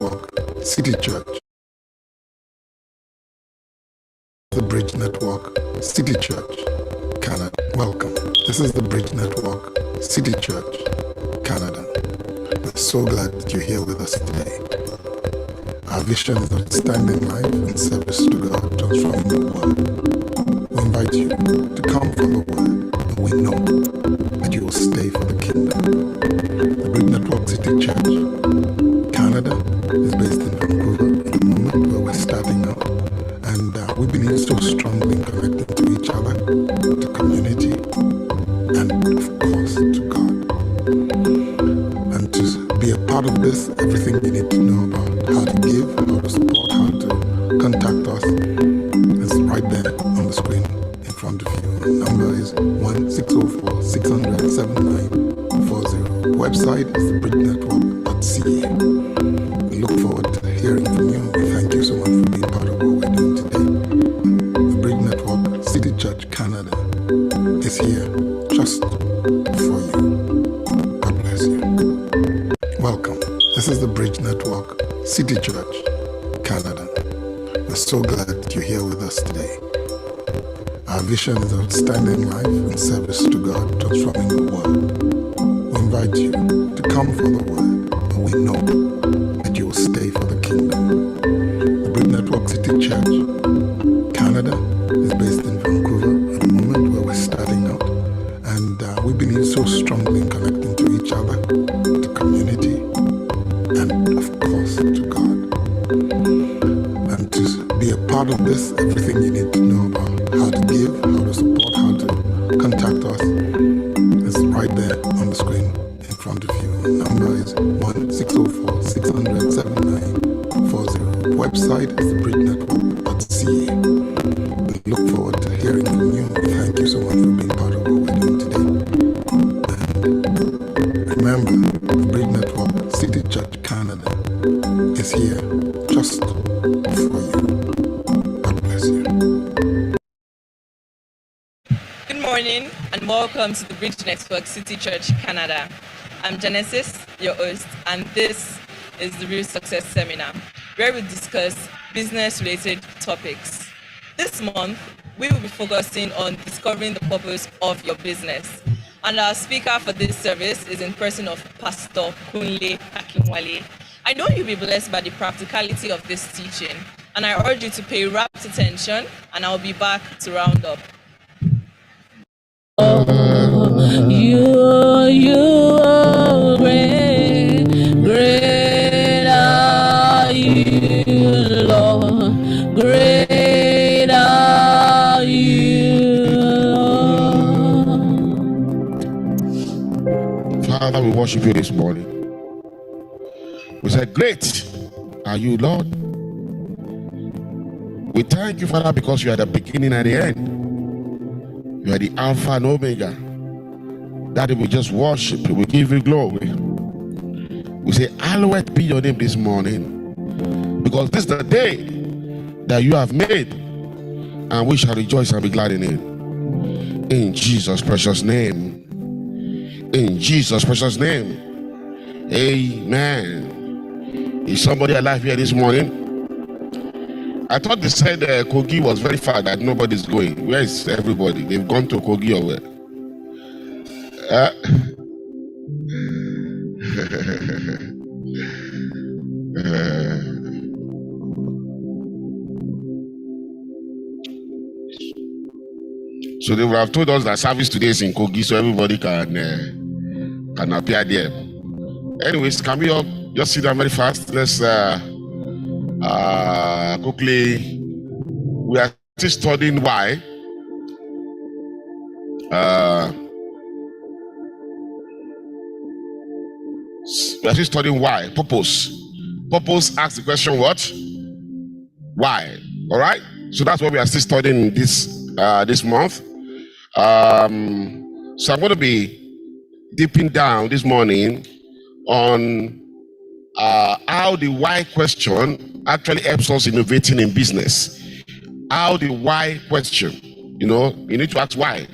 Network, City Church. The Bridge Network, City Church, Canada. Welcome. This is the Bridge Network, City Church, Canada. We're so glad that you're here with us today. Our vision is outstanding life and service to God, transforming the world. We invite you to come for the word, and we know that you will stay for the kingdom. The Bridge Network City Church, Canada, is based in Vancouver at the moment where we're starting out. And we believe so strongly in connecting to each other, to community, and of course to God. And to be a part of this, everything you need to know about how to give, how to support, how to contact us is right there on the screen in front of you. The number is 1604 600 7940. The website is thebridgenetwork.ca. We look forward to hearing from you. We thank you so much for being part of what we're doing today. The Bridge Network City Church Canada is here just for you. God bless you. Welcome. This is the Bridge Network City Church Canada. We're so glad that you're here with us today. Our vision is outstanding life and service to God, transforming the world. We invite you to come for the word, and we know that you will stay for the kingdom. The Bridge Network City Church, Canada, is based in Vancouver at the moment where we're starting out. And we believe so strongly in connecting to each other, to community, and of course to God. And to be a part of this, everything you need to know about how to give, how to support, how to contact us is right there on the screen in front of you. The number is 1604 600 7940. The website is thebridgenetwork.ca. We look forward to hearing from you. We thank you so much for being part of what we're doing today. And remember, the Bridge Network City Church Canada is here just for you. God bless you. Good morning and welcome to the Bridge Network City Church Canada. I'm Genesis, your host, and this is the Real Success Seminar, where we discuss business-related topics. This month, we will be focusing on discovering the purpose of your business. And our speaker for this service is in person of Pastor Kunle Akinwale. I know you'll be blessed by the practicality of this teaching, and I urge you to pay rapt attention, and I'll be back to round up. You are great, great are you, Lord, great are you, Lord. Father, we worship you this morning. We say, great are you, Lord. We thank you, Father, because you are the beginning and the end. You are the Alpha and Omega. Daddy, we just worship you. We give you glory. We say, hallowed be your name this morning, because this is the day that you have made, and we shall rejoice and be glad in it. In Jesus' precious name. In Jesus' precious name. Amen. Is somebody alive here this morning? I thought they said Kogi was very far, that nobody's going. Where is everybody? They've gone to Kogi or where? So they would have told us that service today is in Kogi, so everybody can appear there. Anyways, can we all just sit down very fast? Let's quickly. We are still studying why. We are still studying why. Purpose. Purpose asks the question, what? Why? All right. So that's what we are still studying this month. So I'm going to be dipping down this morning on how the why question actually helps us innovating in business. How the why question, you need to ask why.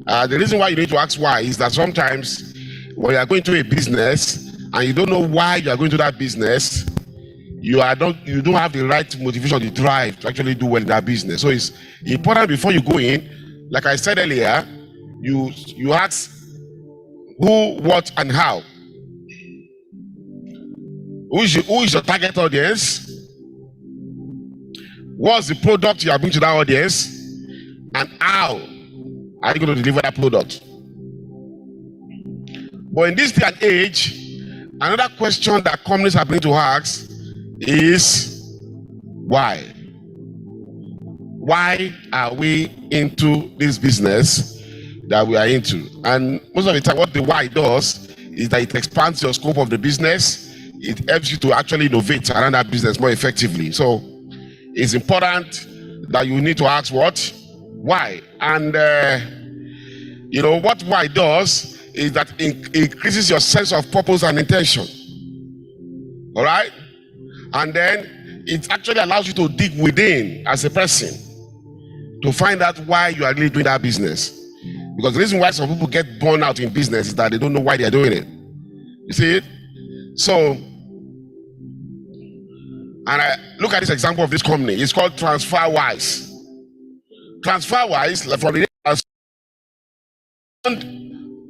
The reason why you need to ask why is that sometimes when you are going to a business and you don't know why you are going to that business, you don't have the right motivation, the drive to actually do well in that business. So it's important before you go in, like I said earlier, you ask who, what, and how. Who is your target audience? What's the product you are bringing to that audience? And how are you going to deliver that product? But in this day and age, another question that companies are beginning to ask is why? Why are we into this business that we are into? And most of the time, what the why does is that it expands your scope of the business. It helps you to actually innovate around that business more effectively. So it's important that you need to ask what? Why? And what why does is that it increases your sense of purpose and intention. All right? And then it actually allows you to dig within as a person to find out why you are really doing that business. Because the reason why some people get burned out in business is that they don't know why they are doing it. You see it? So, and I look at this example of this company. It's called TransferWise. TransferWise, from the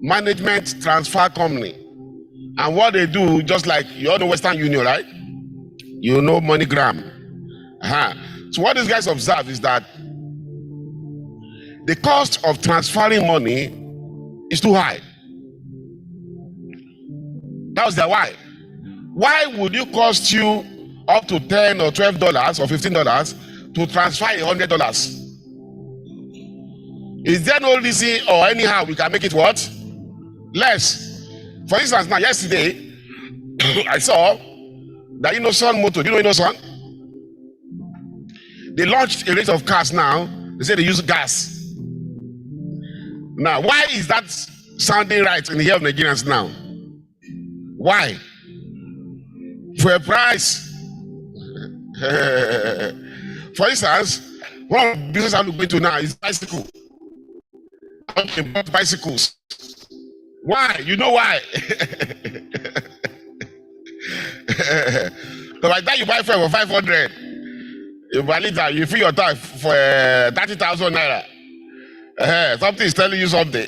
management transfer company. And what they do, just like you all know Western Union, right? You know MoneyGram. So what these guys observe is that the cost of transferring money is too high. That was their why. Why would it cost you up to $10 or $12 or $15 to transfer $100? Is there no reason or anyhow we can make it what? Less. For instance, now yesterday, I saw that Sun Motor, do you know Sun? They launched a range of cars now. They say they use gas. Now, why is that sounding right in the ear of Nigerians now? Why? For a price. For instance, one of the businesses I'm going to now is bicycle. Okay, bought bicycles. Why? You know why? So by the time you buy fuel for 500, you buy liter, you fill your tank for 30,000 naira. Something is telling you something.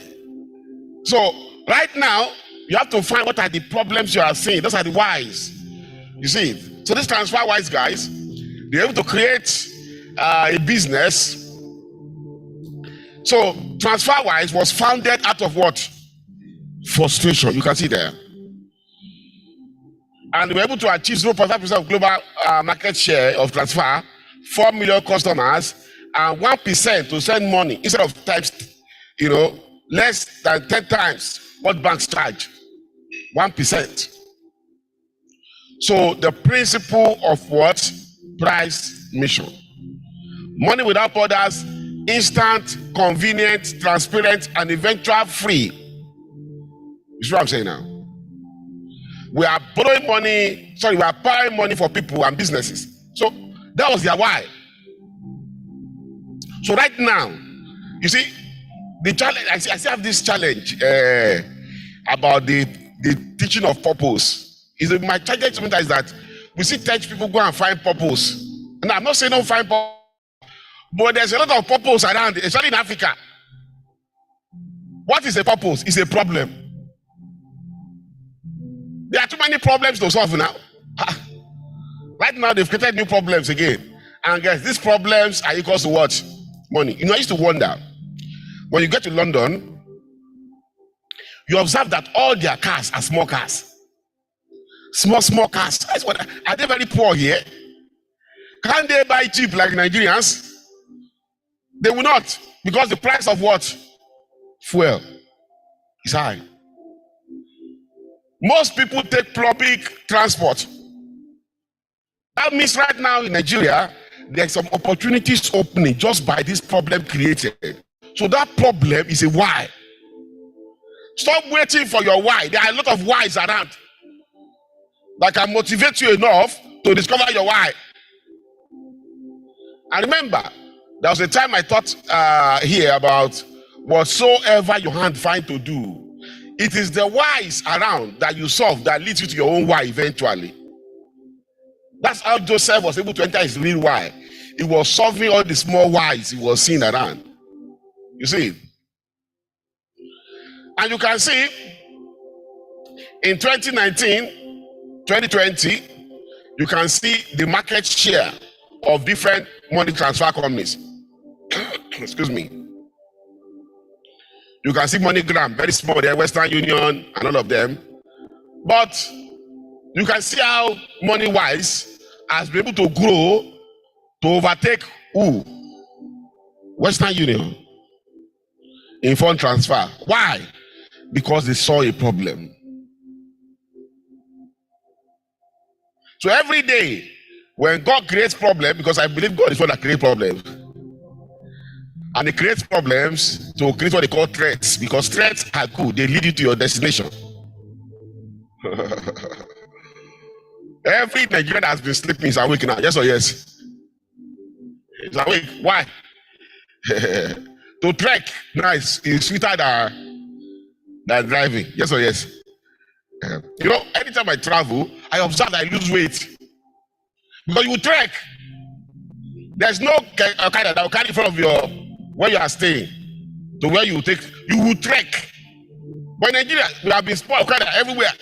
So right now, you have to find what are the problems you are seeing. Those are the whys. You see it. So these TransferWise guys, they're able to create a business. So TransferWise was founded out of what? Frustration. You can see there. And they were able to achieve 0.5% of global market share of transfer, 4 million customers, and 1% to send money instead of times, less than 10 times what banks charge. 1%. So the principle of what? Price mission. Money without borders, instant, convenient, transparent, and eventual free. You see what I'm saying now? We are borrowing money, we are borrowing money for people and businesses. So that was their why. So right now, you see, the challenge, I still have this challenge about the teaching of purpose. My challenge is that we see church people go and find purpose. And I'm not saying don't find purpose, but there's a lot of purpose around, especially in Africa. What is a purpose? It's a problem. There are too many problems to solve now. Right now, they've created new problems again. And guys, these problems are equal to what? Money. I used to wonder, when you get to London, you observe that all their cars are small cars. Small cars. Are they very poor here? Can't they buy cheap like Nigerians? They will not, because the price of what? Fuel is high. Most people take public transport. That means right now in Nigeria, there's some opportunities opening just by this problem created. So that problem is a why. Stop waiting for your why. There are a lot of whys around that can motivate you enough to discover your why. And remember, there was a time I taught here about whatsoever your hand find to do, it is the whys around that you solve that leads you to your own why eventually. That's how Joseph was able to enter his real why. He was solving all the small whys he was seeing around. You see? And you can see in 2019, 2020, you can see the market share of different money transfer companies. Excuse me. You can see MoneyGram, very small there, Western Union, and all of them. But you can see how MoneyWise has been able to grow to overtake who? Western Union in fund transfer. Why? Because they saw a problem. So every day, when God creates problems, because I believe God is one that creates problems, and He creates problems to create what they call threats, because threats are good, they lead you to your destination. Every Nigerian that has been sleeping is awake now. Yes or yes? It's awake. Why? To trek now is sweeter than driving. Yes or yes? You know, anytime I travel, I observe that I lose weight. Because you trek. There's no kind that will carry in front of your where you are staying to where you will trek. But in Nigeria, we have been spoiled everywhere.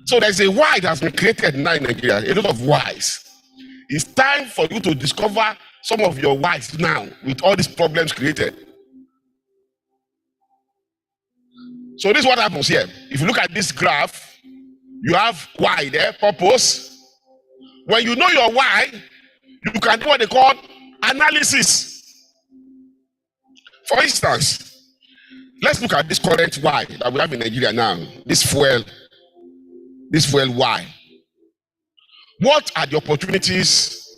So there's a why that has been created now in Nigeria, a lot of whys. It's time for you to discover some of your whys now with all these problems created. So this is what happens here. If you look at this graph, you have why there, purpose. When you know your why, you can do what they call analysis. For instance, let's look at this current why that we have in Nigeria now, this fuel why. What are the opportunities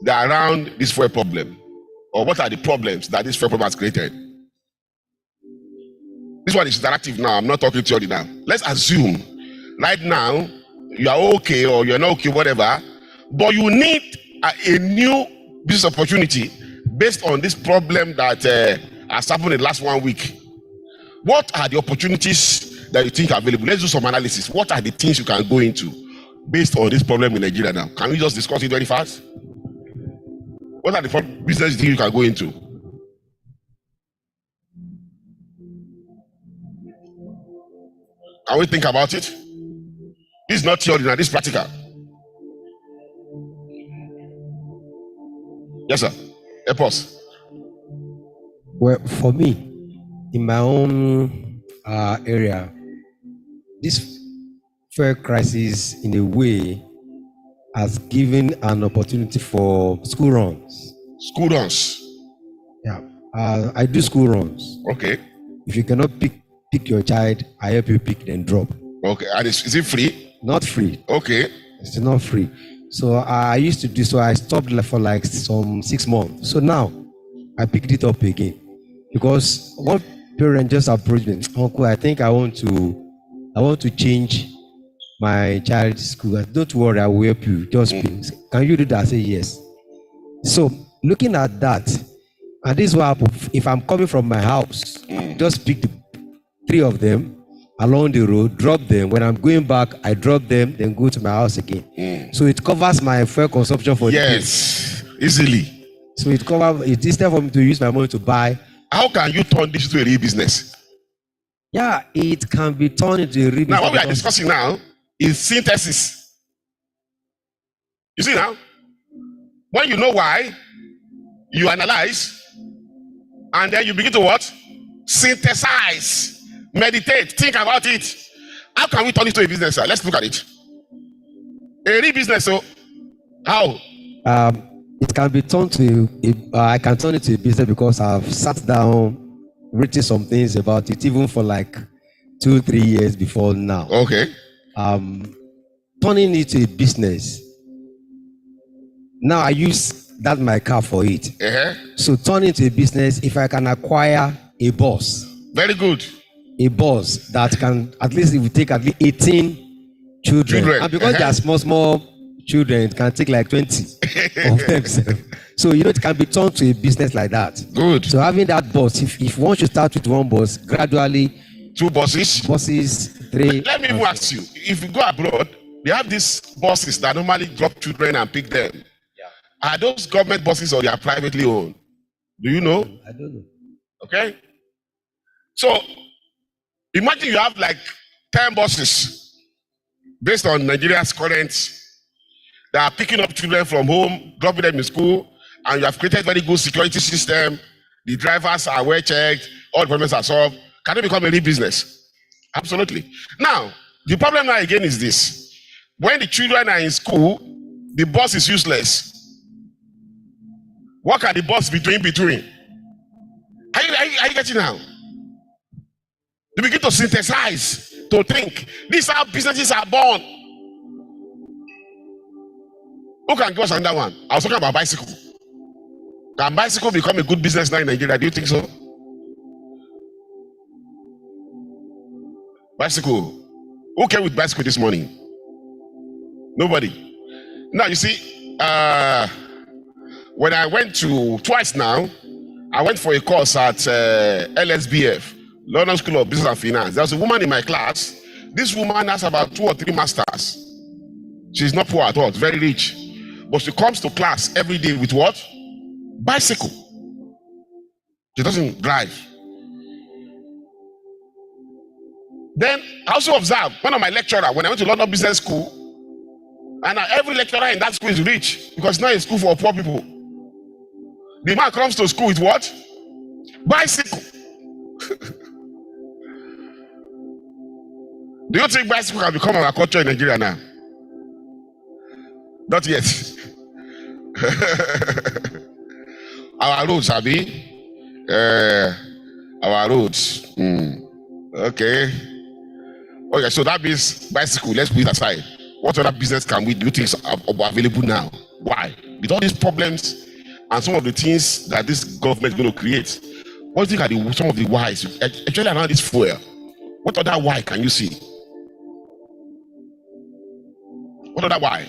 that are around this fuel problem? Or what are the problems that this fuel problem has created? This one is interactive now. I'm not talking to you now. Let's assume right now you are okay or you're not okay, whatever, but you need a new business opportunity based on this problem that has happened in the last 1 week. What are the opportunities that you think are available? Let's do some analysis. What are the things you can go into based on this problem in Nigeria now? Can we just discuss it very fast? What are the business things you can go into? Can we think about it? This is not theory now, this is practical. Yes, sir. Help us. Well, for me, in my own area, this fuel crisis, in a way, has given an opportunity for school runs. School runs? Yeah. I do school runs. Okay. If you cannot pick your child, I help you pick and drop. Okay. And is it free? Not free. Okay. It's not free. So I used to do so. I stopped for like some 6 months. So now I picked it up again because one parent just approached me, Uncle, I think I want to change my child's school. Don't worry, I will help you. Just pick. Can you do that? I say yes. So looking at that, and this is what happens. If I'm coming from my house, just pick the 3 of them along the road, drop them. When I'm going back, I drop them, then go to my house again. So it covers my fuel consumption for the day. Yes, easily. So it covers. It's easier for me to use my money to buy. How can you turn this into a real business? Yeah, it can be turned into a real business. Now, what we are discussing now is synthesis. You see now, when you know why, you analyze, and then you begin to what? Synthesize. Meditate, think about it. How can we turn it to a business, sir? Let's look at it. A real business, so how? It can be turned to, I can turn it to a business because I've sat down, written some things about it, even for like 2-3 years before now. Okay. Turning it to a business. Now I use that my car for it. So turning it to a business, if I can acquire a bus. Very good. A bus that can, at least it will take at least 18 children. And because they are small children, it can take like 20 of them. So, it can be turned to a business like that. Good. So having that bus, if once you start with one bus, gradually 2 buses? Buses, 3. Let me ask you, if you go abroad, They have these buses that normally drop children and pick them. Are those government buses or they are privately owned? Do you know? I don't know. Okay. So imagine you have like 10 buses based on Nigeria's current that are picking up children from home, dropping them in school, and you have created very good security system. The drivers are well checked, all the problems are solved. Can it become a real business? Absolutely. Now, the problem now again is this. When the children are in school, the bus is useless. What can the bus be doing between? Are you getting now? They begin to synthesize, to think. These are how businesses are born. Who can give us another one? I was talking about bicycle. Can bicycle become a good business now in Nigeria? Do you think so? Bicycle. Who came with bicycle this morning? Nobody. Now you see, when I went to twice now, I went for a course at LSBF, London School of Business and Finance. There was a woman in my class. This woman has about 2 or 3 masters. She's not poor at all, very rich. But she comes to class every day with what? Bicycle. She doesn't drive. Then I also observed one of my lecturers when I went to London Business School, and every lecturer in that school is rich because it's not a school for poor people. The man comes to school with what? Bicycle. Do you think bicycle can become our culture in Nigeria now? Not yet. Our roads, Abi. Our roads. Okay. Okay, so that means bicycle. Let's put it aside. What other business can we do things are available now? Why? With all these problems and some of the things that this government is going to create, what do you think are some of the whys? Actually, around this fuel, what other why can you see? What other why?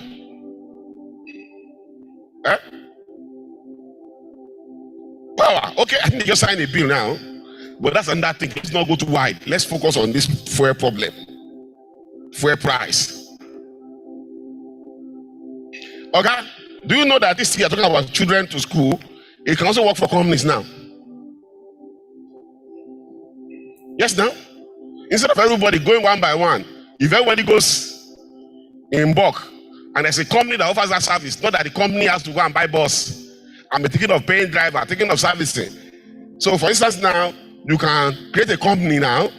Power. Okay, I think they just signed a bill now, but that's another thing. Let's not go too wide. Let's focus on this fuel problem. Fuel price. Okay, do you know that this year talking about children to school, it can also work for companies now? Yes, now? Instead of everybody going one by one, if everybody goes in bulk, and there's a company that offers that service, not that the company has to go and buy bus and be thinking of paying driver, thinking of servicing. So for instance now, you can create a company now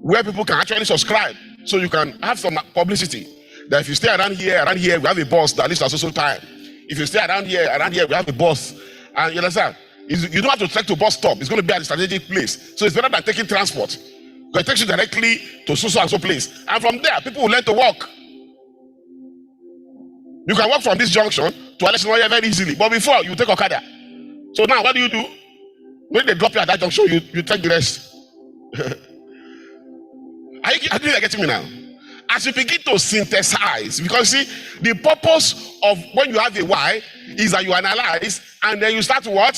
where people can actually subscribe, so you can have some publicity. That if you stay around here, we have a bus that leaves at social time. If you stay around here, we have a bus. And you understand? You don't have to trek to bus stop. It's going to be at a strategic place. So it's better than taking transport. Because it takes you directly to so and so place. And from there, people will learn to walk. You can walk from this junction to Alexandria very easily. But before, you take Okada. So now, what do? When they drop you at that junction, you take the rest. Are you getting me now? As you begin to synthesize, because see, the purpose of when you have a why is that you analyze and then you start to what?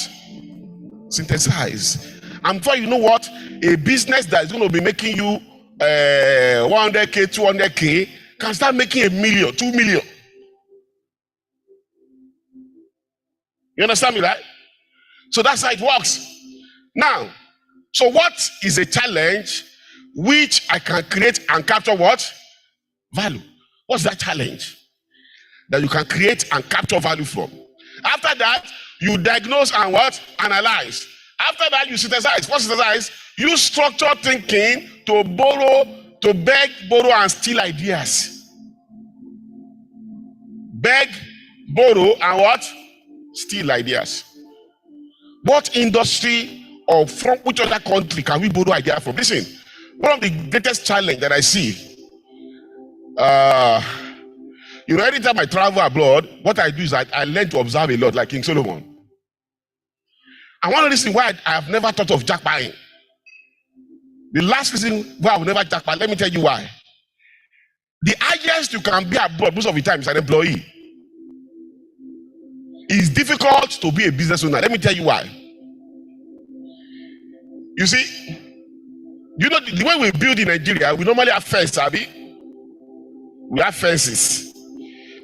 Synthesize. And before you know what, a business that is going to be making you 100K, 200K can start making 1 million, 2 million. You understand me, right? So that's how it works. Now, so what is a challenge which I can create and capture what? Value. What's that challenge that you can create and capture value from? After that, you diagnose and what? Analyze. After that, you synthesize. What synthesize? Use structured thinking to beg, borrow, and steal ideas. Beg, borrow, and what? Steal ideas. What industry or from which other country can we borrow ideas from? Listen, one of the greatest challenge that I see, anytime I travel abroad, what I do is I learn to observe a lot, like King Solomon. And one of the reasons why I have never thought of jackpotting, the last reason why I will never jackpot, let me tell you why. The highest you can be abroad most of the time is an employee. It's difficult to be a business owner. Let me tell you why. You see, the way we build in Nigeria, we normally have first, Abi. We have fences.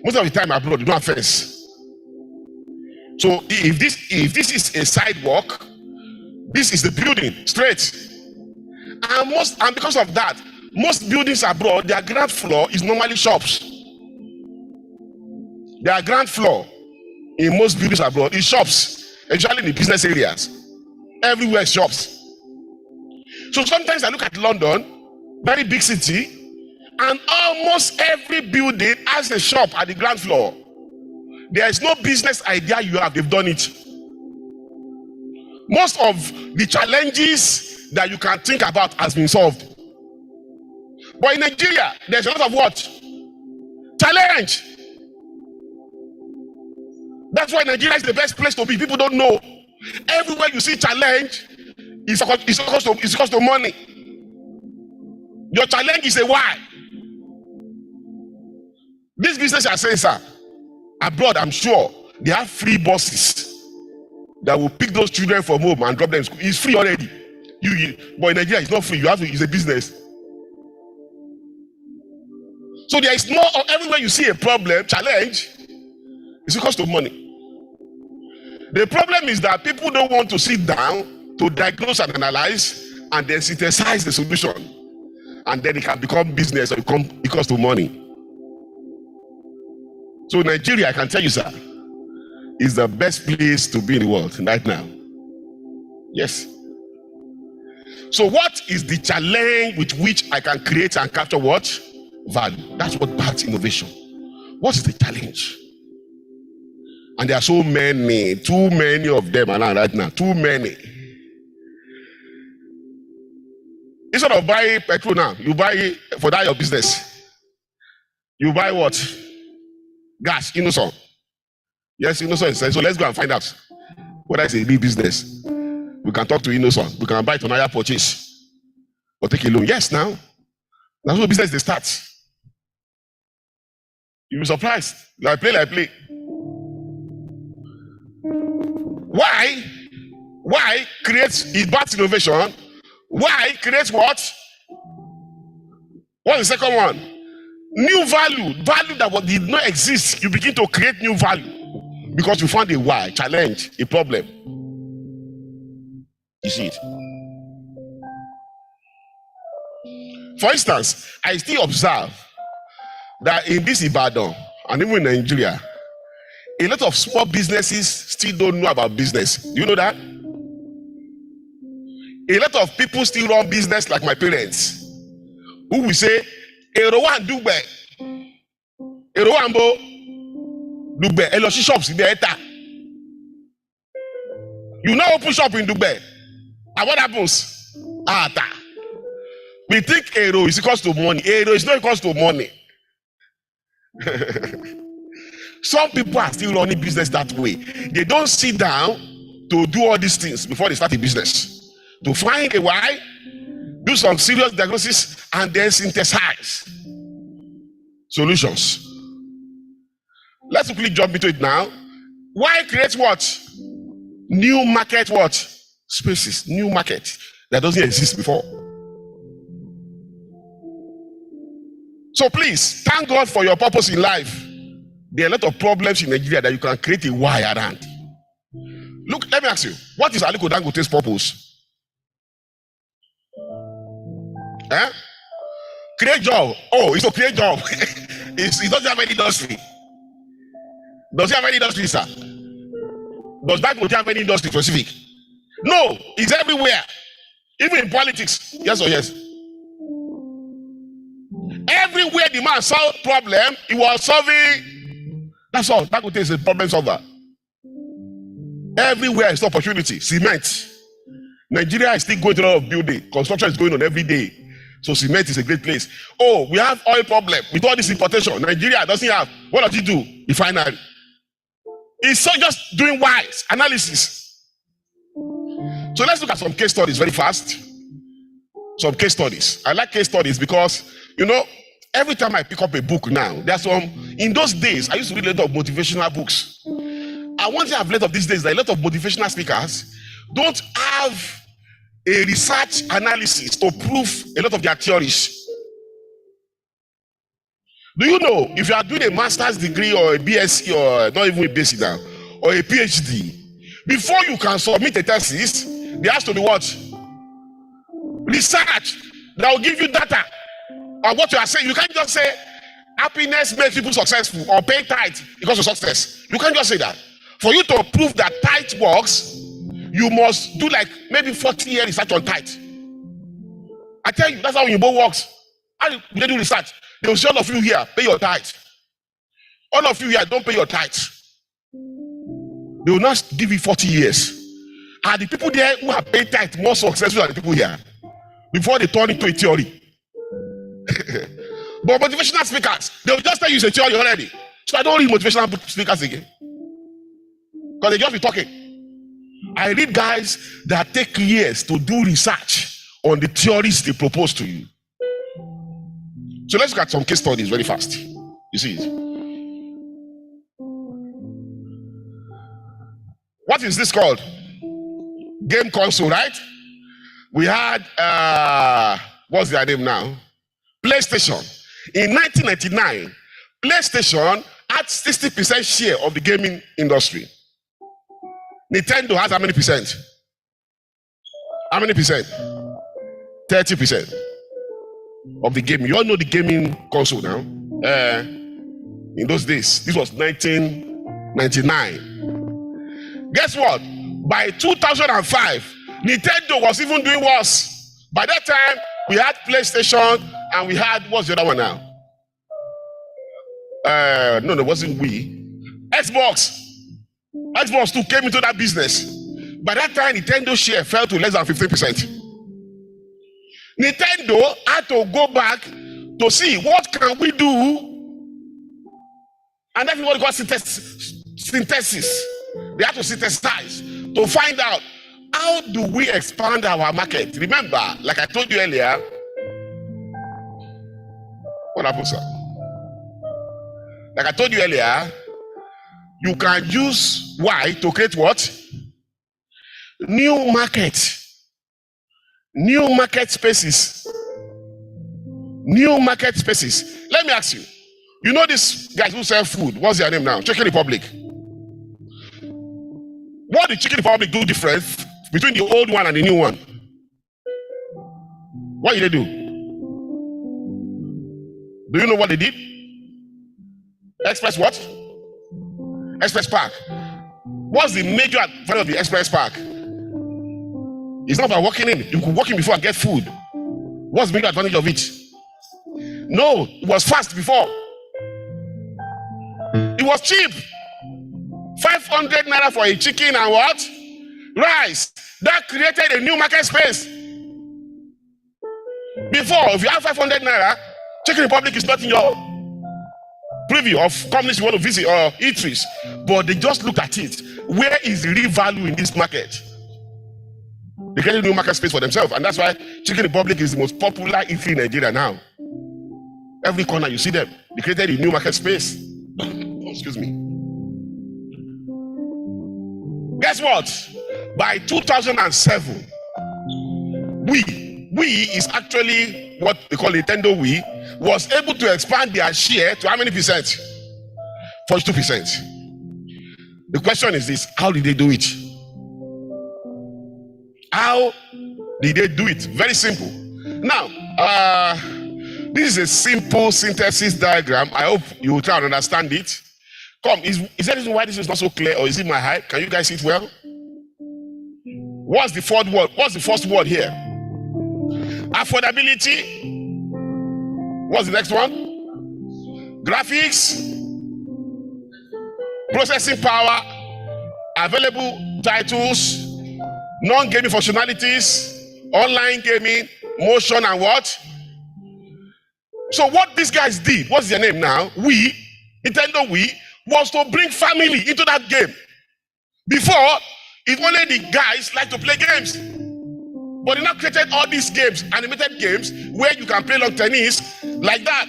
Most of the time abroad, you don't have fence. So if this is a sidewalk, this is the building straight. And because of that, most buildings abroad, their ground floor is normally shops. Their ground floor in most buildings abroad is shops, especially in the business areas. Everywhere shops. So sometimes I look at London, very big city, and almost every building has a shop at the ground floor. There is no business idea you have, they've done it. Most of the challenges that you can think about has been solved. But in Nigeria, there's a lot of what? Challenge. That's why Nigeria is the best place to be. People don't know. Everywhere you see challenge, it's cost of money. Your challenge is a why. This business I say, sir, abroad, I'm sure they have free buses that will pick those children from home and drop them in school. It's free already. But in Nigeria, it's not free. It's a business. So there is no, everywhere you see a problem, challenge, it's a cost of money. The problem is that people don't want to sit down to diagnose and analyze and then synthesize the solution. And then it can become business or it costs to money. So Nigeria, I can tell you, sir, is the best place to be in the world right now. Yes. So what is the challenge with which I can create and capture what? Value. That's what backs innovation. What is the challenge? And there are so many, too many of them around right now. Too many. Instead of buying petrol now, you buy for that your business. You buy what? Gas, Innocent. Yes, Innocent. So let's go and find out whether it's a big business. We can talk to Innocent. We can buy it on higher purchase or take a loan. Yes, now. That's what business they start. You'll be surprised. Like play. Why creates it backs innovation? Why creates what? What's the second one? New value that did not exist. You begin to create new value because you found a why, challenge, a problem. You see it. For instance, I still observe that in this Ibadan and even in Nigeria, a lot of small businesses still don't know about business. Do you know that? A lot of people still run business like my parents, who will say, Erowan Dugbe, Erowambo Dugbe, Eloshi shops in the ETA. You now open shop in Dugbe. And what happens? We think Ero is equals to money. Ero is not equals to money. Some people are still running business that way. They don't sit down to do all these things before they start a business. To find a why, do some serious diagnosis, and then synthesize solutions. Let's quickly jump into it now. Why create what? New market what? Spaces, new market that doesn't exist before. So please, thank God for your purpose in life. There are a lot of problems in Nigeria that you can create a why around. Look, let me ask you, what is Aliko Dangote's purpose? Create job. Oh, it's to create job. It doesn't have any industry. Does it have any industry, sir? Does Dangote have any industry specific? No, it's everywhere. Even in politics. Yes or yes? Everywhere the man solved problem, he was solving. That's all. Dangote is a problem solver. Everywhere is opportunity. Cement. Nigeria is still going to a lot of building. Construction is going on every day. So cement is a great place. Oh, we have oil problem with all this importation. Nigeria doesn't have. What does he do? Refinery. He's so just doing wise analysis. So let's look at some case studies very fast. Some case studies. I like case studies because, you know, every time I pick up a book now, there's some, in those days, I used to read a lot of motivational books. And one thing I've learned of these days is that a lot of motivational speakers don't have a research analysis to prove a lot of their theories. Do you know if you are doing a master's degree or a BSc or not even a BSc now, or a PhD, before you can submit a thesis, there has to be what? Research that will give you data on what you are saying. You can't just say happiness makes people successful or pay tithe because of success. You can't just say that. For you to prove that tithe works, you must do like maybe 40 years research on tithe. I tell you, that's how Yimbo works. How do they do research? They will say, all of you here, pay your tithe. All of you here, don't pay your tithe. They will not give you 40 years. Are the people there who have paid tithe more successful than the people here? Before they turn into a theory. But motivational speakers, they will just tell you it's a theory already. So I don't read motivational speakers again. Because they just be talking. I read guys that take years to do research on the theories they propose to you. So let's look at some case studies very fast. You see it. What is this called? Game console, right? We had, what's their name now? PlayStation. In 1999, PlayStation had 60% share of the gaming industry. Nintendo has how many percent? How many percent? 30% of the game. You all know the gaming console now. In those days, this was 1999. Guess what? By 2005, Nintendo was even doing worse. By that time, we had PlayStation and we had, what's the other one now? No, it wasn't Wii. Xbox. Xbox too came into that business. By that time, Nintendo share fell to less than 15%. Nintendo had to go back to see what can we do, and that's what we call synthesis. They have to synthesize to find out how do we expand our market. Remember, like I told you earlier, what happened, sir? Like I told you earlier, you can use Y to create what? New market spaces. New market spaces. Let me ask you. You know these guys who sell food? What's their name now? Chicken Republic. What did Chicken Republic do different between the old one and the new one? What did they do? Do you know what they did? Express what? Express Park. What's the major advantage of the Express Park? It's not about walking in. You could walk in before and get food. What's the major advantage of it? No, it was fast before. It was cheap. 500 naira for a chicken and what? Rice. That created a new market space. Before, if you have 500 naira, Chicken Republic is not in your preview of companies you want to visit or eateries. But they just looked at it. Where is the real value in this market? They created a new market space for themselves. And that's why Chicken Republic is the most popular eatery in Nigeria now. Every corner you see them. They created a new market space. Excuse me. Guess what? By 2007, Wii is actually what they call Nintendo Wii, was able to expand their share to how many percent? 42%. The question is this: how did they do it? How did they do it? Very simple. Now, this is a simple synthesis diagram. I hope you will try and understand it. Come, is there a reason why this is not so clear, or is it my height? Can you guys see it well? What's the fourth word? What's the first word here? Affordability. What's the next one? Graphics. Processing power. Available titles. Non-gaming functionalities. Online gaming. Motion and what? So what these guys did, what's their name now? Nintendo Wii, was to bring family into that game. Before, it only the guys like to play games. But they now created all these games, animated games, where you can play long tennis like that.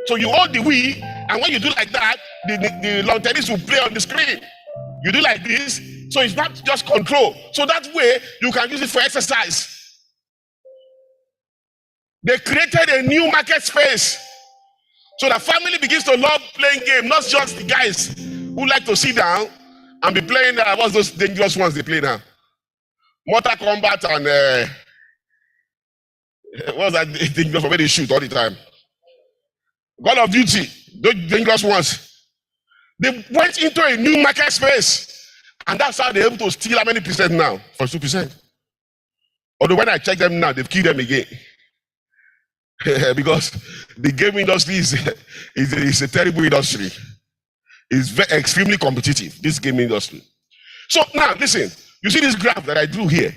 So you hold the Wii, and when you do like that, the long tennis will play on the screen. You do like this, so it's not just control. So that way, you can use it for exercise. They created a new market space So the family begins to love playing game, not just the guys who like to sit down and be playing, what's those dangerous ones they play now? Mortal Kombat and what's that dangerous one where they shoot all the time? Call of Duty, those dangerous ones. They went into a new market space, and that's how they're able to steal how many percent now? 42%. Although when I check them now, they've killed them again. Because the game industry is a terrible industry. It's extremely competitive, this game industry. So now, listen, you see this graph that I drew here?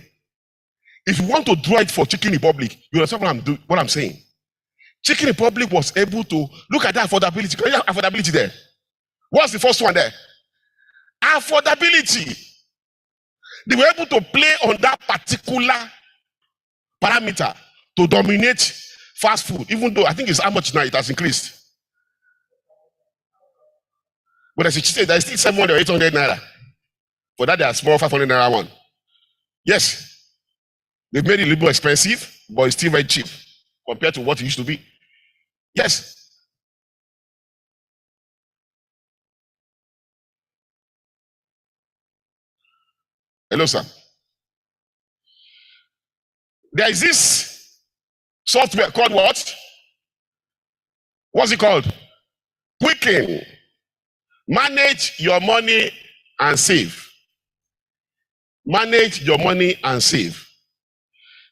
If you want to draw it for Chicken Republic, you understand what I'm saying? Chicken Republic was able to, look at that affordability. Can you have affordability there? What's the first one there? Affordability. They were able to play on that particular parameter to dominate fast food, even though I think it's how much now it has increased. But as you say, there's still 700 or 800 naira. For that, they are small 500 naira one. Yes. They've made it a little more expensive, but it's still very cheap compared to what it used to be. Yes. Hello, sir. There is this software called what? What's it called? Quicken. Manage your money and save. Manage your money and save.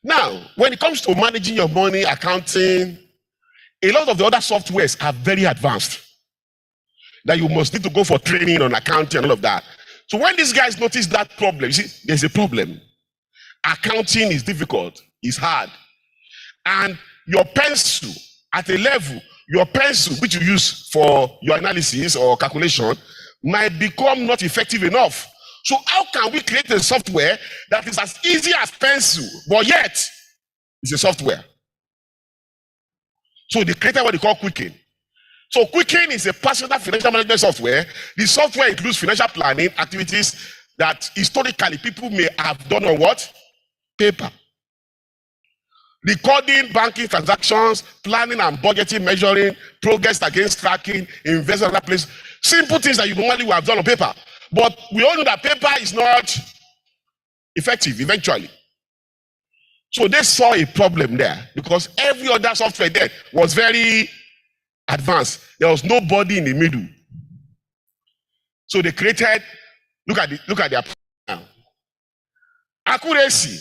Now, when it comes to managing your money, accounting, a lot of the other softwares are very advanced. That you must need to go for training on accounting and all of that. So when these guys notice that problem, you see, there's a problem. Accounting is difficult, it's hard. And your pencil, at a level, your pencil, which you use for your analysis or calculation, might become not effective enough. So how can we create a software that is as easy as pencil, but yet it's a software? So they created what they call Quicken. So Quicken is a personal financial management software. The software includes financial planning activities that historically people may have done on what? Paper. Recording banking transactions, planning and budgeting, measuring, progress against tracking, investment in other places. Simple things that you normally would have done on paper. But we all know that paper is not effective eventually. So they saw a problem there because every other software there was very advanced. There was nobody in the middle. So they created, look at their now. Accuracy.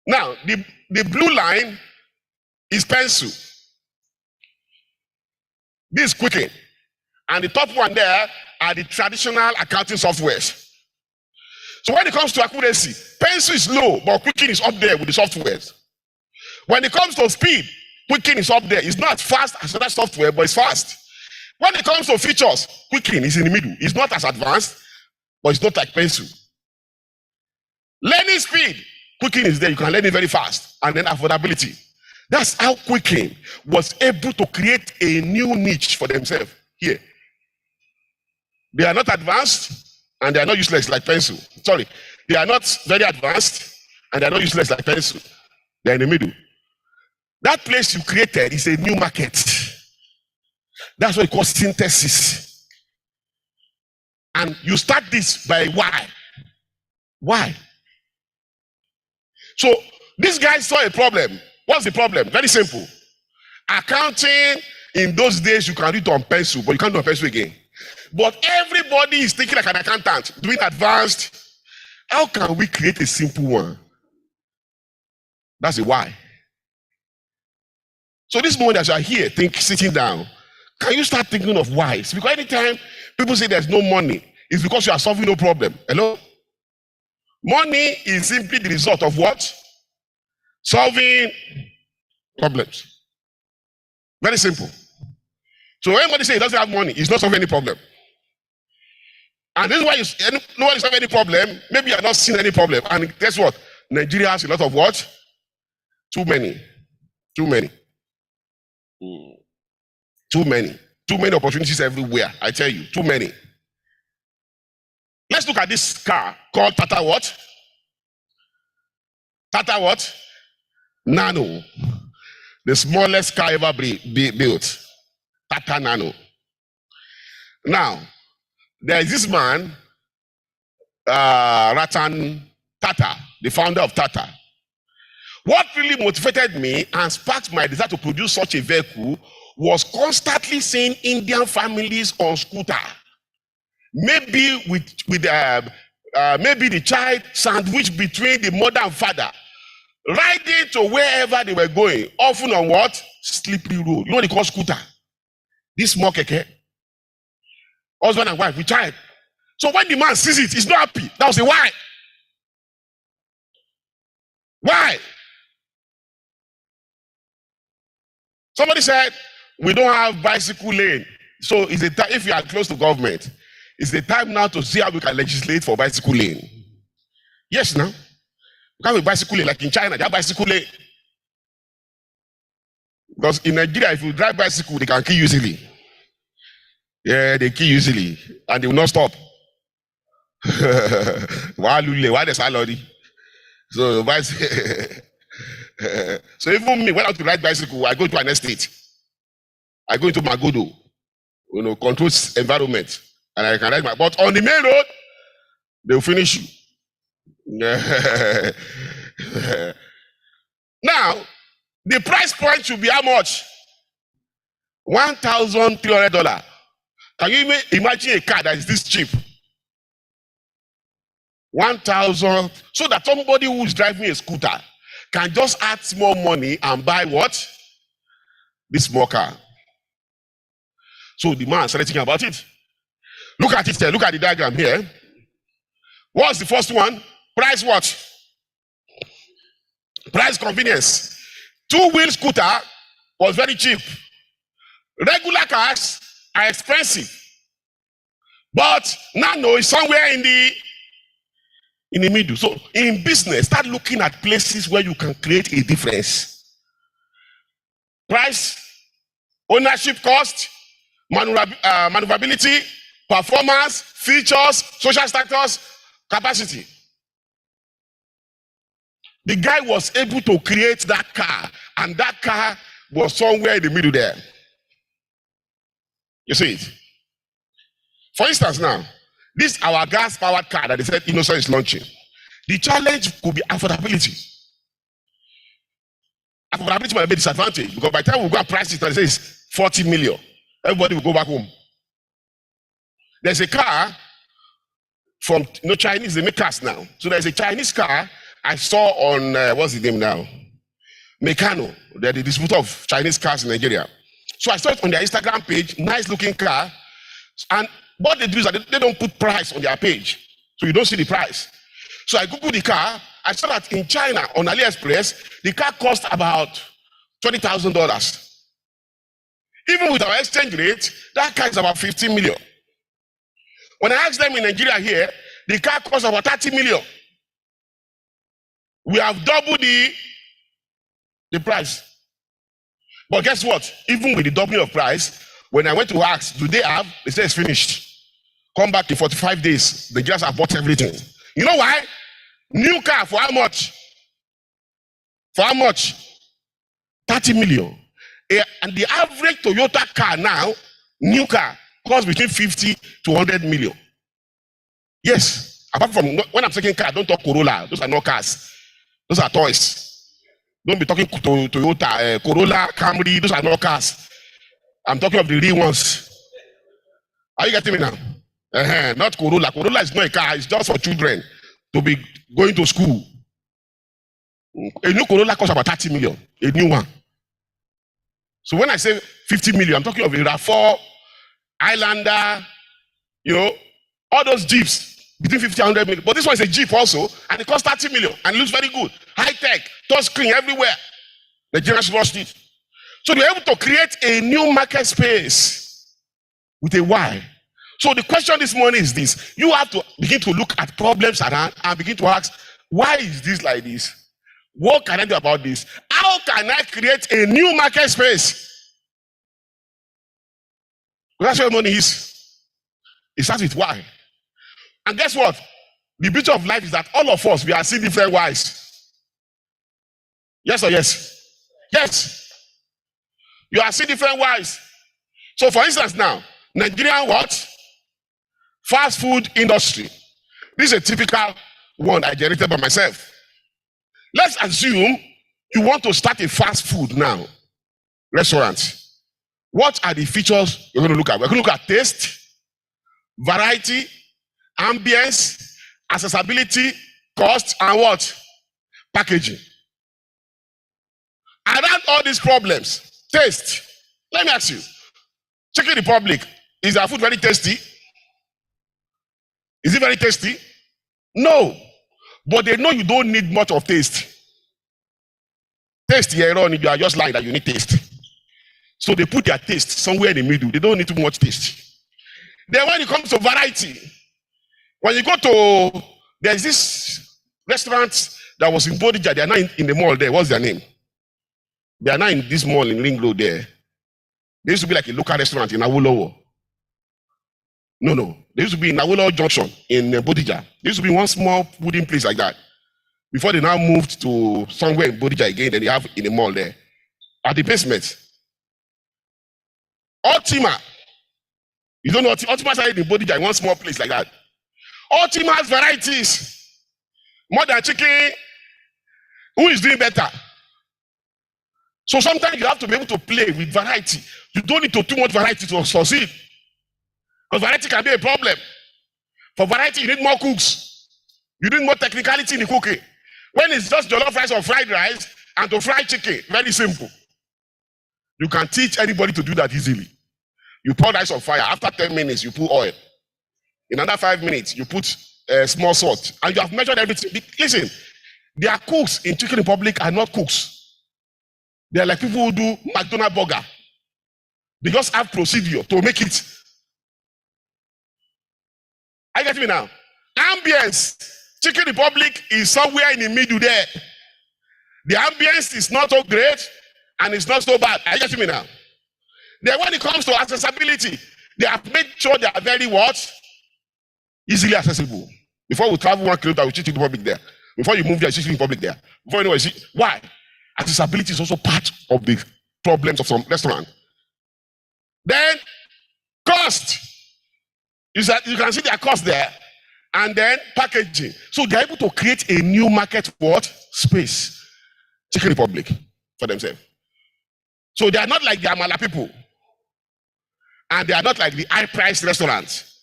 Now, the blue line is pencil. This is Quicken. And the top one there are the traditional accounting softwares. So when it comes to accuracy, pencil is low, but Quicken is up there with the softwares. When it comes to speed, Quicken is up there. It's not as fast as other software, but it's fast. When it comes to features, Quicken is in the middle. It's not as advanced, but it's not like pencil. Learning speed, Quicken is there. You can learn it very fast. And then affordability. That's how Quicken was able to create a new niche for themselves here. They are not advanced, and they are not useless like pencil. Sorry, they are not very advanced, and they are not useless like pencil. They are in the middle. That place you created is a new market. That's what you call synthesis. And you start this by why? Why? So these guys saw a problem. What's the problem? Very simple. Accounting, in those days, you can read on pencil, but you can't do on pencil again. But everybody is thinking like an accountant, doing advanced. How can we create a simple one? That's the why. So this moment as you are here, sitting down, can you start thinking of whys? Because anytime people say there's no money, it's because you are solving no problem. Hello? Money is simply the result of what? Solving problems. Very simple. So when anybody says he doesn't have money, he's not solving any problem. And this is why nobody solves any problem. Maybe you have not seen any problem. And guess what? Nigeria has a lot of what? Too many. Too many. Too many. Too many opportunities everywhere. I tell you, too many. Let's look at this car called Tata what? Tata what? Nano. The smallest car ever built. Tata Nano. Now, there is this man, Ratan Tata, the founder of Tata. What really motivated me and sparked my desire to produce such a vehicle was constantly seeing Indian families on scooter. Maybe maybe the child sandwiched between the mother and father, riding to wherever they were going, often on what? Slippery road. You know what they call scooter? This small keke. Husband and wife with child. So when the man sees it, he's not happy. That was the why. Why? Somebody said, we don't have bicycle lane. So it's if you are close to government, it's the time now to see how we can legislate for bicycle lane. Yes, now. You can't have a bicycle lane like in China, they have bicycle lane. Because in Nigeria, if you drive bicycle, they can kill you easily. Yeah, they kill you easily. And they will not stop. Why the salary? So, so even me, when I have to ride bicycle, I go to an estate. I go into Magodo, controls environment. And I can ride but on the main road, they will finish you. Now, the price point should be how much? $1,300. Can you even imagine a car that is this cheap? 1,000, so that somebody who's driving a scooter can just add small money and buy what? This small car. So the man started thinking about it. Look at it there. Look at the diagram here. What's the first one? Price what? Price convenience. Two-wheel scooter was very cheap. Regular cars are expensive. But Nano is somewhere in the middle. So in business, start looking at places where you can create a difference. Price, ownership cost, maneuverability, performance, features, social status, capacity. The guy was able to create that car, and that car was somewhere in the middle there. You see it? For instance now, this our gas-powered car that they said Innocent is launching. The challenge could be affordability. Affordability might be a disadvantage because by the time we go and price it and say it's 40 million, everybody will go back home. There's a car from Chinese, they make cars now. So there's a Chinese car I saw on what's the name now? Meccano. They're the distributor of Chinese cars in Nigeria. So I saw it on their Instagram page, nice looking car. And what they do is that they don't put price on their page. So you don't see the price. So I Googled the car. I saw that in China, on AliExpress, the car cost about $20,000. Even with our exchange rate, that car is about 15 million. When I asked them in Nigeria here, the car costs about 30 million. We have doubled the price. But guess what? Even with the doubling of price, when I went to ask, do they have? They say it's finished. Come back in 45 days. The guys have bought everything. You know why? New car for how much? For how much? 30 million. And the average Toyota car now, new car, costs between 50 to 100 million. Yes. Apart from when I'm taking car, don't talk Corolla. Those are not cars. Those are toys. Don't be talking to Toyota, Corolla, Camry. Those are not cars. I'm talking of the real ones. Are you getting me now? Not Corolla. Corolla is not a car. It's just for children to be going to school. A new Corolla costs about 30 million. A new one. So when I say 50 million, I'm talking of a RAV4, Highlander, all those Jeeps between 50 and 100 million. But this one is a Jeep also, and it costs 30 million, and it looks very good. High tech, touch screen everywhere. The generation rushed it. So they're able to create a new market space with a why. So the question this morning is this. You have to begin to look at problems around and begin to ask, why is this like this? What can I do about this? How can I create a new market space? Well, that's where money is. It starts with why. And guess what? The beauty of life is that all of us, we are seeing different whys. Yes or yes? Yes. You are seeing different whys. So for instance now, Nigerian what? Fast food industry. This is a typical one I generated by myself. Let's assume you want to start a fast food now, restaurant. What are the features we're going to look at? We're going to look at taste, variety, ambience, accessibility, cost, and what? Packaging. Around all these problems, taste. Let me ask you, Chicken Republic, is their food very tasty? Is it very tasty? No. But they know you don't need much of taste. Taste here on, you are just lying that you need taste. So they put their taste somewhere in the middle. They don't need too much taste. Then when it comes to variety, when you go to, there's this restaurant that was in Bodija, they are now in the mall there. What's their name? They are now in this mall in Ring Road there. They used to be like a local restaurant in Awolowo. No. They used to be in Awolowo Junction in Bodija. There used to be one small wooden place like that. Before they now moved to somewhere in Bodija again, then they have in the mall there. At the basement. Ultima. You don't know, Ultima started in Bodija in one small place like that. Ultima's varieties. More than chicken. Who is doing better? So sometimes you have to be able to play with variety. You don't need too much variety to succeed. Because variety can be a problem. For variety, you need more cooks. You need more technicality in the cooking. When it's just jollof rice or fried rice and to fry chicken, very simple. You can teach anybody to do that easily. You pour rice on fire. After 10 minutes, you put oil. In another 5 minutes, you put small salt. And you have measured everything. Listen, their cooks in Chicken Republic are not cooks. They are like people who do McDonald's burger. They just have procedure to make it. I get me now. Ambience. Chicken Republic is somewhere in the middle there. The ambience is not so great and it's not so bad. I get me now. Then when it comes to accessibility, they have made sure they are very what? Easily accessible. Before we travel 1 kilometer, we Chicken Republic there. Before you move there, Chicken Republic there. Before you know it, why? Accessibility is also part of the problems of some restaurant. Then cost. You can see their cost there. And then packaging. So they're able to create a new market what? Space. Chicken Republic for themselves. So they are not like the Amala people. And they are not like the high-priced restaurants.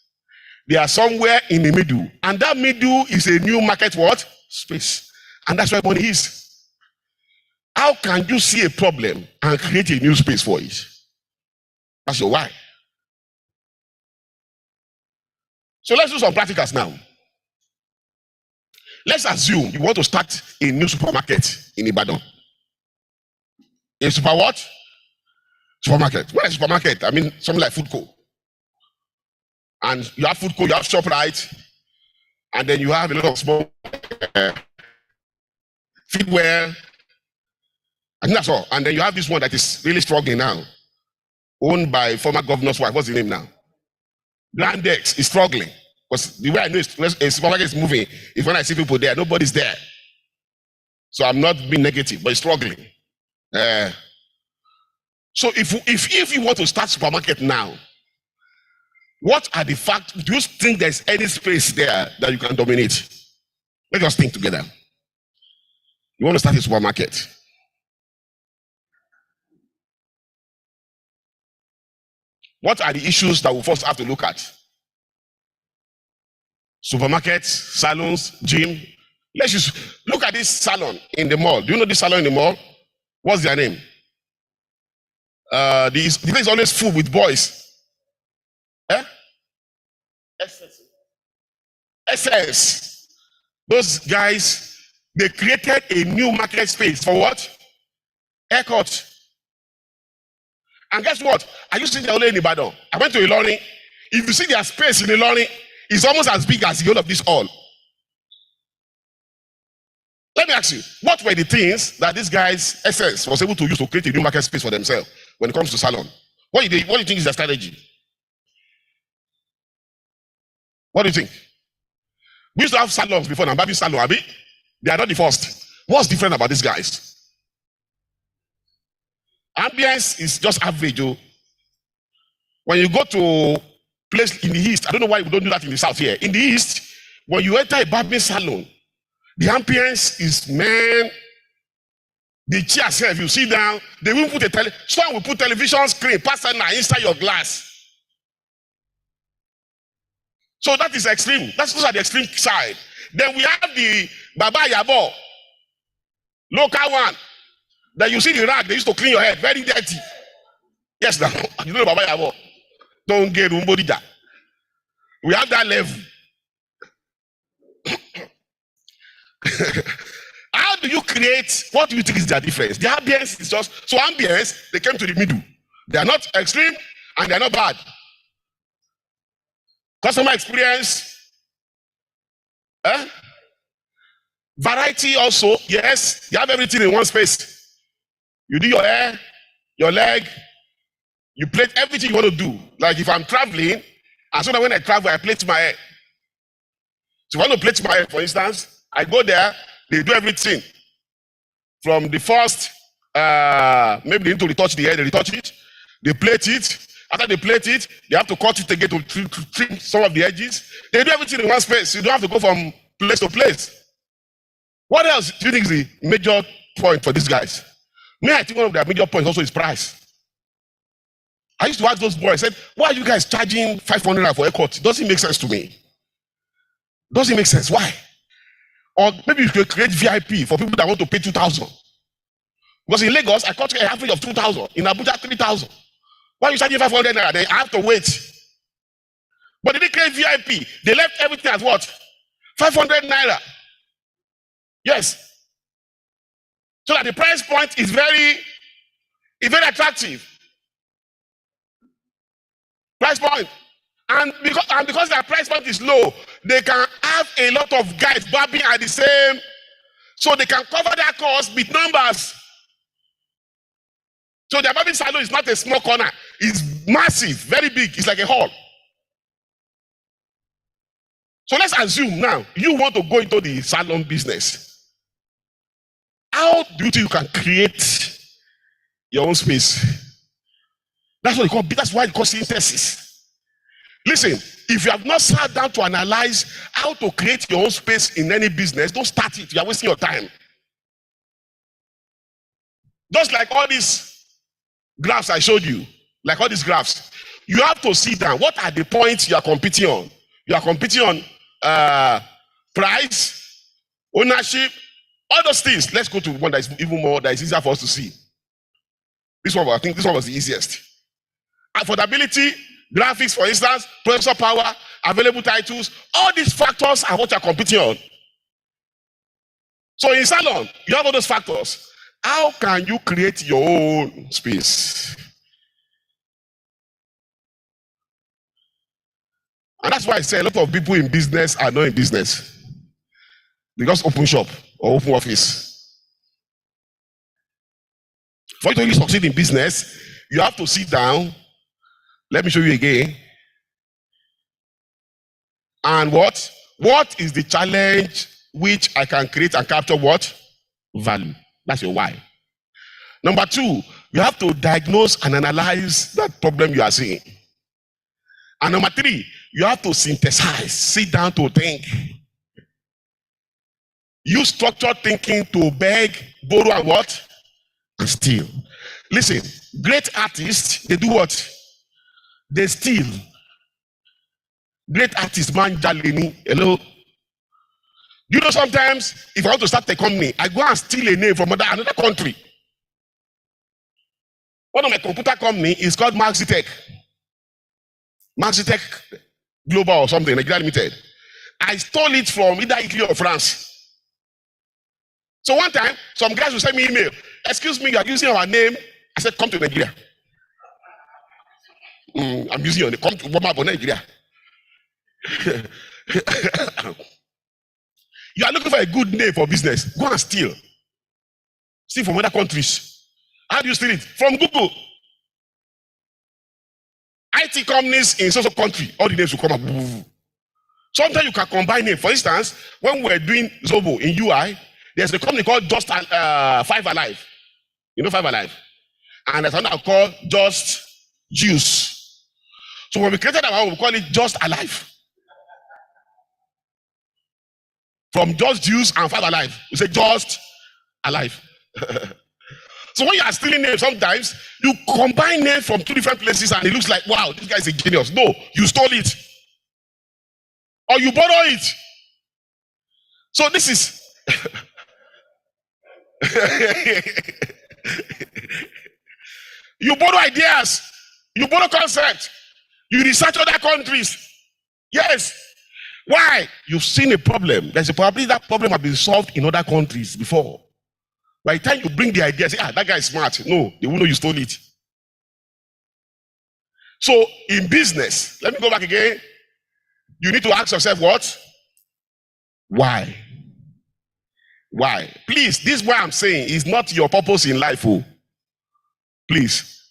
They are somewhere in the middle. And that middle is a new market what? Space. And that's where money is. How can you see a problem and create a new space for it? That's your why. So let's do some practicals now. Let's assume you want to start a new supermarket in Ibadan. A super what? Supermarket. What is supermarket? I mean something like food co. And you have food co, you have ShopRite, and then you have a lot of small feedware. And that's all. And then you have this one that is really struggling now. Owned by former governor's wife. What's the name now? Blandex is struggling. Because the way I know a supermarket is moving, if when I see people there, nobody's there. So I'm not being negative, but it's struggling. So if you want to start supermarket now, what are the facts? Do you think there's any space there that you can dominate? Let's just think together. You want to start a supermarket. What are the issues that we first have to look at? Supermarkets, salons, gym. Let's just look at this salon in the mall. Do you know this salon in the mall? What's their name? The place is always full with boys. SS. Those guys, they created a new market space for what? Haircut. And guess what? I used to see only in Ibadan. I went to Ilorin. If you see their space in Ilorin, it's almost as big as the whole of this hall. Let me ask you, what were the things that these guys, SS, was able to use to create a new market space for themselves when it comes to salon? What do you think is their strategy? What do you think? We used to have salons before, now Baby Salon, Abi. They are not the first. What's different about these guys? Ambience is just average. Oh. When you go to place in the east, I don't know why we don't do that in the south here. In the east, when you enter a barbering salon, the ambience is, man, the chair self, you sit down, they will put someone will put television screen, personal inside your glass. So that is extreme. Those are the extreme side. Then we have the Baba Yabo, local one. Then you see the rag, they used to clean your head, very dirty. Yes, now, you know Baba Yabo. Don't get Umbodija. We have that level. How do you create, what do you think is their difference? The ambience is just, so ambience, they came to the middle. They are not extreme and they are not bad. Customer experience, variety also, yes, you have everything in one space. You do your hair, your leg, you plate everything you want to do. Like if I'm traveling, as soon as when I travel, I plate my hair. So if I want to plate my hair, for instance, I go there, they do everything. From the first, maybe they need to retouch the hair, they retouch it, they plate it. After they plate it, they have to cut it again to trim some of the edges. They do everything in one space. You don't have to go from place to place. What else do you think is the major point for these guys? Me, I think one of their major points also is price. I used to ask those boys, I said, why are you guys charging 500 naira for a cut? It doesn't make sense to me. Doesn't make sense. Why? Or maybe you could create VIP for people that want to pay 2,000. Because in Lagos, I cut an average of 2,000. In Abuja, 3,000. Why are you charging 500 naira? They have to wait. But they didn't create VIP. They left everything at what? 500 naira. Yes. So that the price point is very attractive. Price point. And because their price point is low, they can have a lot of guys barbing at the same, so they can cover their cost with numbers. So their barbing salon is not a small corner, it's massive, very big, it's like a hall. So let's assume now, you want to go into the salon business. How do you think you can create your own space? That's why they call synthesis. Listen, if you have not sat down to analyze how to create your own space in any business, don't start it. You are wasting your time. Just like all these graphs I showed you, like all these graphs, you have to sit down. What are the points you are competing on? You are competing on price, ownership, all those things. Let's go to one that is even more, that is easier for us to see. This one, I think this one was the easiest. Affordability, graphics, for instance, processor power, available titles, all these factors are what you're competing on. So in salon, you have all those factors. How can you create your own space? And that's why I say a lot of people in business are not in business. They just open shop or open office. For you to really succeed in business, you have to sit down. Let me show you again. And what? What is the challenge which I can create and capture what? Value. That's your why. Number two, you have to diagnose and analyze that problem you are seeing. And number three, you have to synthesize, sit down to think. Use structured thinking to beg, borrow, and what? And steal. Listen, great artists, they do what? They steal. Great artist, man, Jalini. Hello. You know, sometimes if I want to start a company, I go and steal a name from another country. One of my computer company is called Maxitech. Maxitech Global or something, Nigeria Limited. I stole it from either Italy or France. So one time, some guys will send me email. Excuse me, you are using our name. I said, come to Nigeria. I'm using your name. Come to Nigeria. You are looking for a good name for business. Go and steal. Steal from other countries. How do you steal it? From Google. IT companies in social country, all the names will come up. Sometimes you can combine names. For instance, when we were doing Zobo in UI, there's a company called Just Five Alive. You know Five Alive? And there's another called Just Juice. So when we created our own, we call it Just Alive. From Just Jews and Five Alive, we say Just Alive. So when you are stealing names, sometimes you combine names from two different places and it looks like, wow, this guy is a genius. No, you stole it. Or you borrow it. So this is you borrow ideas, you borrow concepts, you research other countries. Yes. Why? You've seen a problem. There's a probability that problem has been solved in other countries before. By the time you bring the idea, say, that guy is smart. No, they won't know you stole it. So in business, let me go back again. You need to ask yourself what? Why? Why? Please, this is what I'm saying is not your purpose in life. Oh. Please.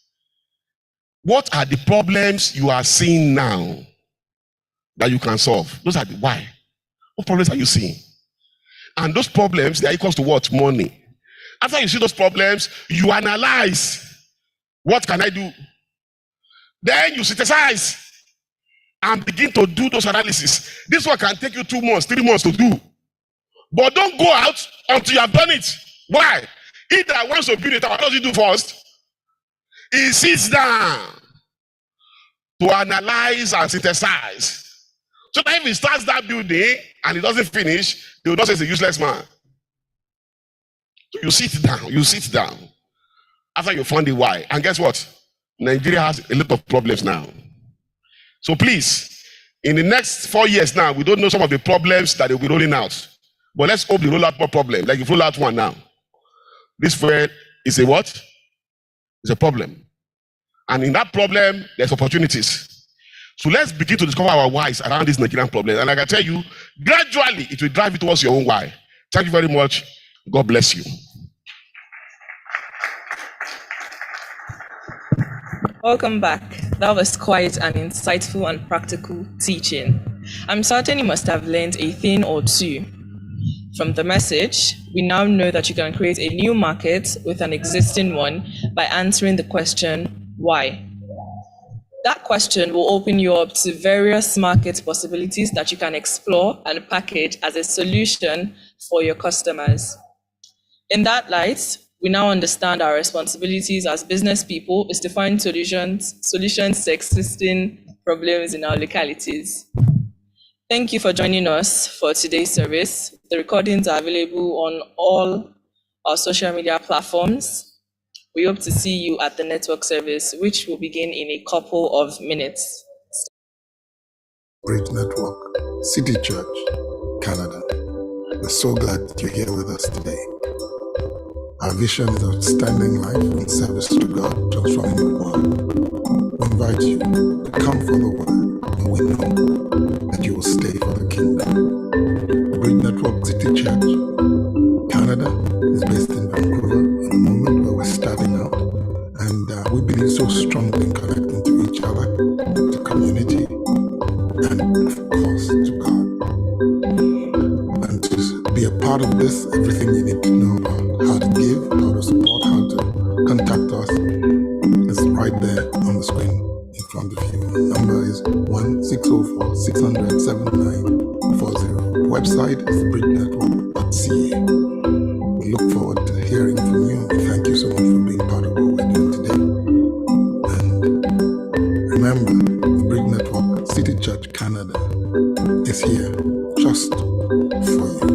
What are the problems you are seeing now that you can solve? Those are the why. What problems are you seeing? And those problems, they are equal to what? Money. After you see those problems, you analyze. What can I do? Then you synthesize and begin to do those analysis. This one can take you 2 months, 3 months to do. But don't go out until you have done it. Why? He that wants to build it, what does he do first? He sits down to analyze and synthesize. So that if he starts that building and he doesn't finish, they will not say he's a useless man. So you sit down after you found the why. And guess what? Nigeria has a lot of problems now. So please, in the next 4 years now, we don't know some of the problems that they'll be rolling out. But let's hope they roll out more problems. Like if you roll out one now. This fuel is a what? It's a problem. And in that problem, there's opportunities. So let's begin to discover our whys around this Nigerian problem. And like I tell you, gradually it will drive you towards your own why. Thank you very much. God bless you. Welcome back. That was quite an insightful and practical teaching. I'm certain you must have learned a thing or two. From the message, we now know that you can create a new market with an existing one by answering the question, why? That question will open you up to various market possibilities that you can explore and package as a solution for your customers. In that light, we now understand our responsibilities as business people is to find solutions to existing problems in our localities. Thank you for joining us for today's service. The recordings are available on all our social media platforms. We hope to see you at the network service, which will begin in a couple of minutes. Bridge Network, City Church, Canada. We're so glad that you're here with us today. Our vision is outstanding life in service to God, transforming the world. We invite you to come for the word, and we know that you will stay for the kingdom. The Bridge Network City Church, Canada, is based in Vancouver in a moment where we're starting out, and we believe so strongly in connecting to each other, to community, and of course to God. And to be a part of this, everything you need to know about how to give, how to support, how to contact us is right there on the screen in front of you. The number is 1-604-600-7940. The website is bridgenetwork.ca. We look forward to hearing from you. Thank you so much for being part of what we're doing today. And remember, the Bridge Network City Church Canada is here just for you.